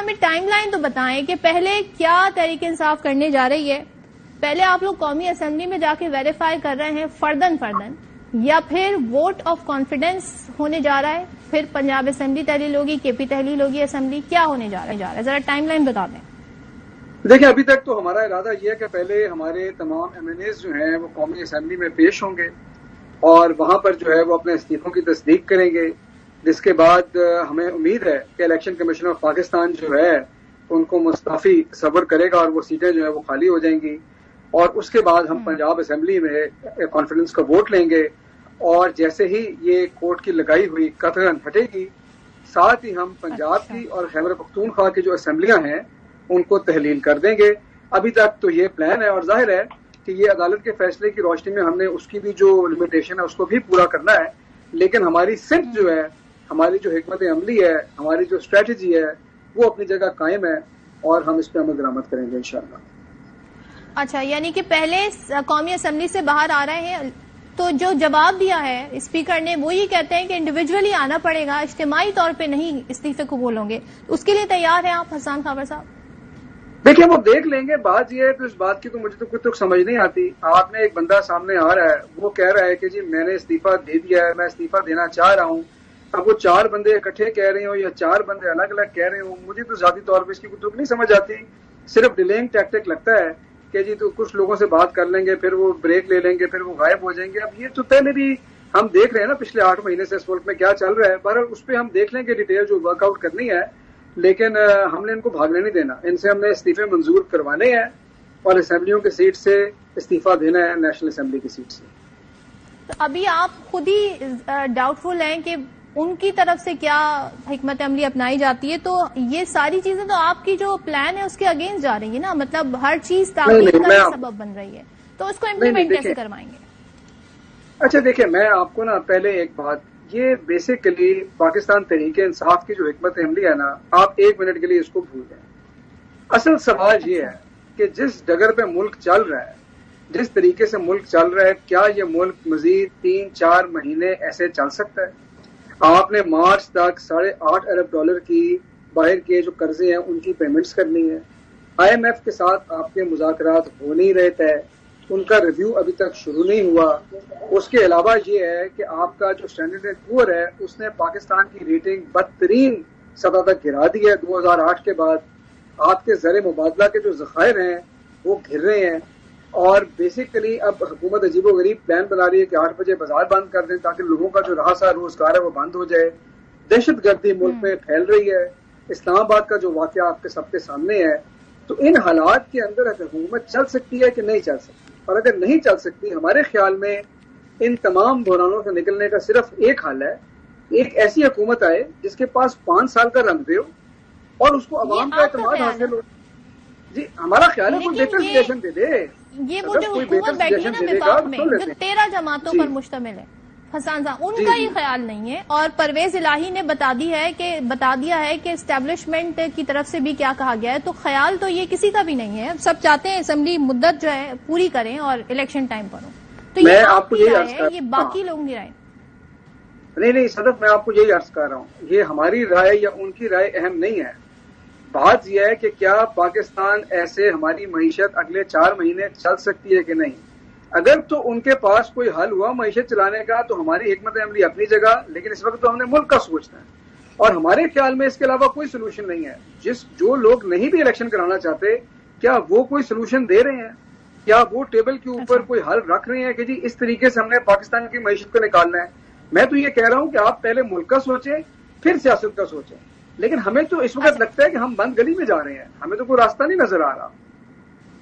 ہمیں time line تو بتائیں کہ پہلے کیا تحریک انصاف کرنے جا رہی ہے. پہلے آپ لوگ قومی اسمبلی میں جا کے ویریفائی کر رہے ہیں فردن یا پھر ووٹ آف کانفیڈنس ہونے جا رہا ہے, پھر پنجاب اسمبلی تحلیل ہوگی, کے پی تحلیل ہوگی, اسمبلی کیا ہونے جا رہا ہے؟ ذرا ٹائم لائن بتا دیں. دیکھیں, ابھی تک تو ہمارا ارادہ یہ ہے کہ پہلے ہمارے تمام ایم این ایز جو ہیں وہ قومی اسمبلی میں پیش ہوں گے اور وہاں پر جو ہے وہ اپنے استعفوں کی تصدیق کریں گے, جس کے بعد ہمیں امید ہے کہ الیکشن کمیشن آف پاکستان جو ہے ان کو مستعفی صبر کرے گا اور وہ سیٹیں جو ہے وہ خالی ہو جائیں گی, اور اس کے بعد ہم پنجاب اسمبلی میں کانفیڈنس کا ووٹ لیں گے, اور جیسے ہی یہ کورٹ کی لگائی ہوئی قطعاً ہٹے گی, ساتھ ہی ہم پنجاب کی اور خیبر پختونخوا کی جو اسمبلیاں ہیں ان کو تحلیل کر دیں گے. ابھی تک تو یہ پلان ہے اور ظاہر ہے کہ یہ عدالت کے فیصلے کی روشنی میں ہم نے اس کی بھی جو لمیٹیشن ہے اس کو بھی پورا کرنا ہے, لیکن ہماری سمت جو ہے, ہماری جو حکمت عملی ہے, ہماری جو اسٹریٹجی ہے وہ اپنی جگہ قائم ہے اور ہم اس پہ عمل درآمد کریں گے انشاءاللہ. اچھا, یعنی کہ پہلے قومی اسمبلی سے باہر آ رہے ہیں تو جو جواب دیا ہے اسپیکر نے وہ یہ کہتے ہیں کہ انڈیویجولی آنا پڑے گا, اجتماعی طور پہ نہیں استعفے قبول ہوں گے. اس کے لیے تیار ہیں آپ حسان خاور صاحب؟ دیکھیں, وہ دیکھ لیں گے. بات یہ ہے تو اس بات کی تو مجھے تو کچھ تو سمجھ نہیں آتی. آپ نے ایک بندہ سامنے آ رہا ہے, وہ کہہ رہا ہے کہ جی میں نے استعفیٰ دے دیا ہے, میں استعفیٰ دینا چاہ رہا ہوں. اب وہ 4 بندے اکٹھے کہہ رہے ہوں یا 4 بندے الگ الگ کہہ رہے ہوں, مجھے تو ذاتی طور پہ اس کی کچھ نہیں سمجھ آتی. صرف ڈیلیئنگ ٹیکٹک لگتا ہے کہ جی تو کچھ لوگوں سے بات کر لیں گے, پھر وہ بریک لے لیں گے, پھر وہ غائب ہو جائیں گے. اب یہ تو پہلے بھی ہم دیکھ رہے ہیں نا پچھلے 8 مہینے سے اس ملک میں کیا چل رہا ہے. بہرحال اس پہ ہم دیکھ لیں گے ڈیٹیل جو ورک آؤٹ کرنی ہے, لیکن ہم نے ان کو بھاگنے نہیں دینا. ان سے ہم نے استعفے منظور کروانے ہیں اور اسمبلیوں کی سیٹ سے استعفیٰ دینا ہے, نیشنل اسمبلی کی سیٹ سے. تو ابھی آپ خود ہی ڈاؤٹ فل ہیں کہ ان کی طرف سے کیا حکمت عملی اپنائی جاتی ہے, تو یہ ساری چیزیں تو آپ کی جو پلان ہے اس کے اگینسٹ جا رہی ہے نا. مطلب ہر چیز تاخیر کا سبب بن رہی ہے, تو اس کو امپلیمنٹ کیسے کروائیں گے؟ اچھا دیکھیں, میں آپ کو نا پہلے ایک بات, یہ بیسیکلی پاکستان تحریک انصاف کی جو حکمت عملی ہے نا, آپ 1 منٹ کے لیے اس کو بھول جائیں. اصل سوال یہ ہے کہ جس ڈگر پہ ملک چل رہا ہے, جس طریقے سے ملک چل رہا ہے, کیا یہ ملک مزید 3-4 مہینے ایسے چل سکتا ہے؟ آپ نے مارچ تک $8.5 ارب کی باہر کے جو قرضے ہیں ان کی پیمنٹس کرنی ہے. آئی ایم ایف کے ساتھ آپ کے مذاکرات ہو نہیں رہے تھے, ان کا ریویو ابھی تک شروع نہیں ہوا. اس کے علاوہ یہ ہے کہ آپ کا جو اسٹینڈرڈ اینڈ پور ہے اس نے پاکستان کی ریٹنگ بدترین سطح تک گرا دی ہے 2008 کے بعد. آپ کے زر مبادلہ کے جو ذخائر ہیں وہ گر رہے ہیں, اور بیسیکلی اب حکومت عجیب و غریب پلان بنا رہی ہے کہ 8 بجے بازار بند کر دیں تاکہ لوگوں کا جو رہا سا روزگار ہے وہ بند ہو جائے. دہشت گردی ملک میں پھیل رہی ہے. اسلام آباد کا جو واقعہ آپ کے سب کے سامنے ہے, تو ان حالات کے اندر حکومت چل سکتی ہے کہ نہیں چل سکتی؟ اور اگر نہیں چل سکتی, ہمارے خیال میں ان تمام بحرانوں سے نکلنے کا صرف ایک حل ہے, ایک ایسی حکومت آئے جس کے پاس 5 سال کا رنگ دے اور اس کو عوام کا اعتماد حاصل ہو. جی ہمارا خیال ہے کوئی بہتر سجیشن دے دے. یہ وہ جو حکومت بیٹھی ہے نا وفاق میں جو 13 جماعتوں پر مشتمل ہے حسان صاحب, ان کا یہ خیال نہیں ہے, اور پرویز الہی نے بتا دیا ہے کہ اسٹیبلشمنٹ کی طرف سے بھی کیا کہا گیا ہے. تو خیال تو یہ کسی کا بھی نہیں ہے. سب چاہتے ہیں اسمبلی مدت جو ہے پوری کریں اور الیکشن ٹائم پر ہو. تو یہ آپ کی رائے ہے, یہ باقی لوگوں کی رائے نہیں صدف, میں آپ کو یہی عرض کر رہا ہوں, یہ ہماری رائے یا ان کی رائے اہم نہیں ہے. بات یہ ہے کہ کیا پاکستان ایسے ہماری معیشت اگلے 4 مہینے چل سکتی ہے کہ نہیں. اگر تو ان کے پاس کوئی حل ہوا معیشت چلانے کا تو ہماری حکمت عملی اپنی جگہ, لیکن اس وقت تو ہم نے ملک کا سوچنا ہے, اور ہمارے خیال میں اس کے علاوہ کوئی سولوشن نہیں ہے. جو لوگ نہیں بھی الیکشن کرانا چاہتے, کیا وہ کوئی سولوشن دے رہے ہیں؟ کیا وہ ٹیبل کے اوپر کوئی حل رکھ رہے ہیں کہ جی اس طریقے سے ہم نے پاکستان کی معیشت کو نکالنا ہے؟ میں تو یہ کہہ رہا ہوں کہ آپ پہلے ملک کا سوچیں پھر سیاست کا سوچیں, لیکن ہمیں تو اس وقت لگتا ہے کہ ہم بند گلی میں جا رہے ہیں, ہمیں تو کوئی راستہ نہیں نظر آ رہا.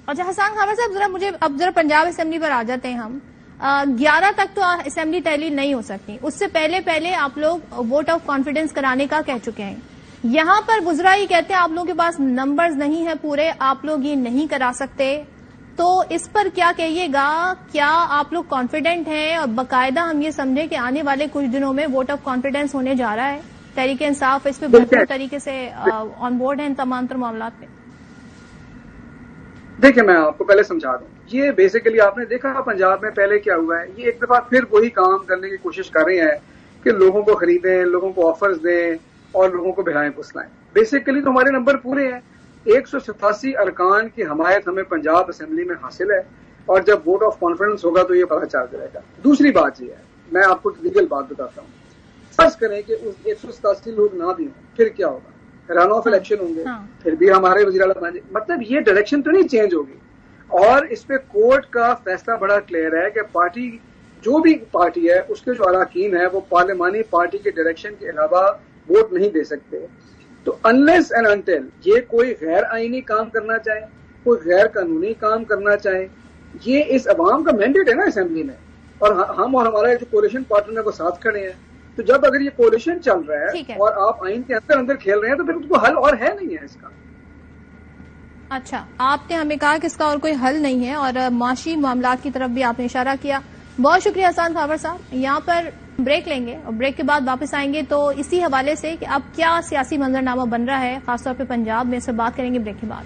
اچھا حسان خاور صاحب, ذرا پنجاب اسمبلی پر آ جاتے ہیں ہم. 11 تک تو اسمبلی تحلیل نہیں ہو سکتی, اس سے پہلے آپ لوگ ووٹ آف کانفیڈنس کرانے کا کہہ چکے ہیں. یہاں پر وزراء یہ کہتے ہیں آپ لوگوں کے پاس نمبرز نہیں ہے پورے, آپ لوگ یہ نہیں کرا سکتے. تو اس پر کیا کہیے گا؟ کیا آپ لوگ کانفیڈنٹ ہیں اور باقاعدہ ہم یہ سمجھیں کہ آنے والے کچھ دنوں میں ووٹ آف کانفیڈنس ہونے جا رہا ہے؟ تحریک انصاف اس پہ بہتر طریقے سے آن بورڈ ہے ان تمام معاملات پہ؟ دیکھیں, میں آپ کو پہلے سمجھا دوں. یہ بیسیکلی آپ نے دیکھا پنجاب میں پہلے کیا ہوا ہے, یہ ایک دفعہ پھر وہی کام کرنے کی کوشش کر رہے ہیں کہ لوگوں کو خریدیں, لوگوں کو آفرز دیں, اور لوگوں کو بہلائیں پھسلائیں. بیسیکلی تو ہمارے نمبر پورے ہیں. 187 ارکان کی حمایت ہمیں پنجاب اسمبلی میں حاصل ہے, اور جب ووٹ آف کانفیڈنس ہوگا تو یہ پتہ چل جائے گا. دوسری بات یہ ہے, میں آپ کو لیگل بات بتاتا ہوں. فرض کریں کہ اس 187 لوگ نہ بھی ہوں, پھر کیا ہوگا؟ رن آف الیکشن ہوں گے, پھر بھی ہمارے وزیر اعلیٰ بنے. مطلب یہ ڈائریکشن تو نہیں چینج ہوگی. اور اس پہ کورٹ کا فیصلہ بڑا کلیئر ہے کہ پارٹی, جو بھی پارٹی ہے, اس کے جو اراکین ہے وہ پارلیمانی پارٹی کے ڈائریکشن کے علاوہ ووٹ نہیں دے سکتے. تو انلیس اینڈ انٹل یہ کوئی غیر آئینی کام کرنا چاہے, کوئی غیر قانونی کام کرنا چاہے, یہ اس عوام کا مینڈیٹ ہے نا اسمبلی میں, اور ہم اور ہمارا جو کولیشن پارٹنر ہے وہ ساتھ کھڑے ہیں. تو جب اگر یہ کولیشن چل رہا ہے اور آپ آئین کے اندر کھیل رہے ہیں تو پھر اس کو حل اور ہے نہیں ہے اس کا. اچھا, آپ نے ہمیں کہا کہ اس کا اور کوئی حل نہیں ہے, اور معاشی معاملات کی طرف بھی آپ نے اشارہ کیا. بہت شکریہ حسان خاور صاحب. یہاں پر بریک لیں گے اور بریک کے بعد واپس آئیں گے تو اسی حوالے سے کہ اب کیا سیاسی منظرنامہ بن رہا ہے خاص طور پہ پنجاب میں, سے بات کریں گے بریک کے بعد.